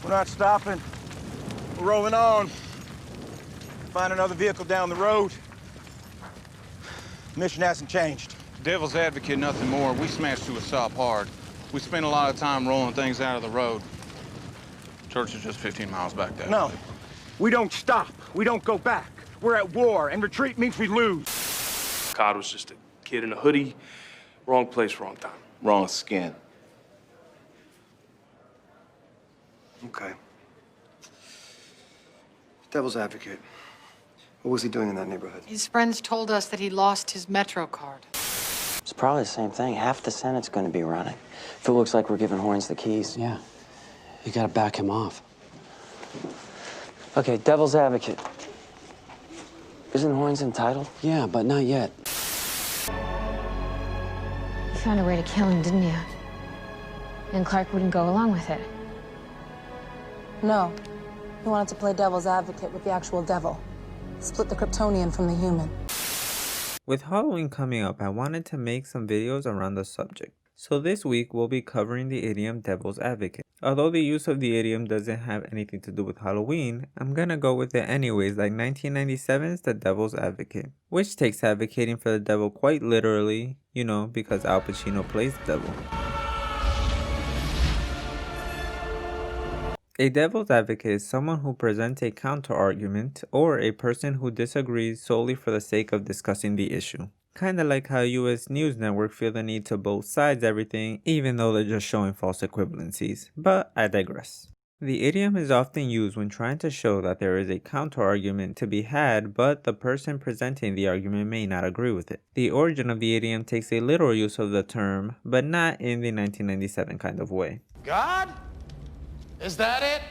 We're not stopping. We're rolling on. Find another vehicle down the road. Mission hasn't changed. Devil's advocate, nothing more. We smashed to a stop hard. We spent a lot of time rolling things out of the road. Church is just 15 miles back that No, way. we don't stop. We don't go back. We're at war, and retreat means we lose. Cod was just a kid in a hoodie. Wrong place, wrong time. Wrong skin. Okay. Devil's advocate. What was he doing in that neighborhood? His friends told us that he lost his Metro card. It's probably the same thing. Half the Senate's going to be running. If it looks like we're giving Horns the keys. Yeah. You gotta back him off. Okay, devil's advocate. Isn't Horns entitled? Yeah, but not yet. You found a way to kill him, didn't you? And Clark wouldn't go along with it. No. He wanted to play devil's advocate with the actual devil. Split the Kryptonian from the human. With Halloween coming up, I wanted to make some videos around the subject. So this week, we'll be covering the idiom Devil's Advocate. Although the use of the idiom doesn't have anything to do with Halloween, I'm gonna go with it anyways, like 1997's The Devil's Advocate, which takes advocating for the devil quite literally, you know, because Al Pacino plays the devil. A devil's advocate is someone who presents a counter-argument or a person who disagrees solely for the sake of discussing the issue. Kinda like how US News Network feel the need to both sides everything even though they're just showing false equivalencies, but I digress. The idiom is often used when trying to show that there is a counter-argument to be had, but the person presenting the argument may not agree with it. The origin of the idiom takes a literal use of the term, but not in the 1997 kind of way. God? Is that it?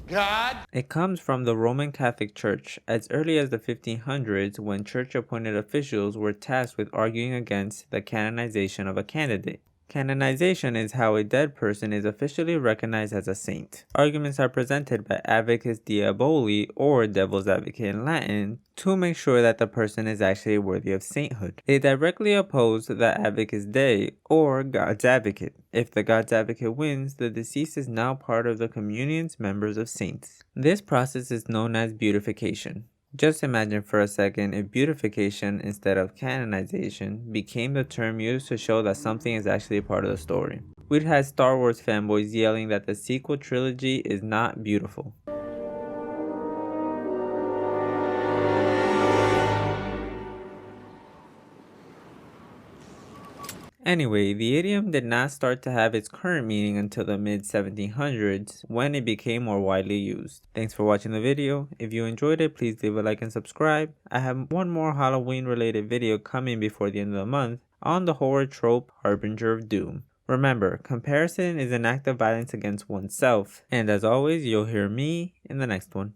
God? It comes from the Roman Catholic Church as early as the 1500s when church-appointed officials were tasked with arguing against the canonization of a candidate. Canonization is how a dead person is officially recognized as a saint. Arguments are presented by advocates diaboli, or devil's advocate in Latin, to make sure that the person is actually worthy of sainthood. They directly oppose the advocatus Dei, or God's advocate. If the God's advocate wins, the deceased is now part of the communion's members of saints. This process is known as beatification. Just imagine for a second if beatification instead of canonization became the term used to show that something is actually part of the story. We'd had Star Wars fanboys yelling that the sequel trilogy is not beautiful. Anyway, the idiom did not start to have its current meaning until the mid-1700s when it became more widely used. Thanks for watching the video. If you enjoyed it, please leave a like and subscribe. I have one more Halloween related video coming before the end of the month on the horror trope Harbinger of Doom. Remember, comparison is an act of violence against oneself. And as always, you'll hear me in the next one.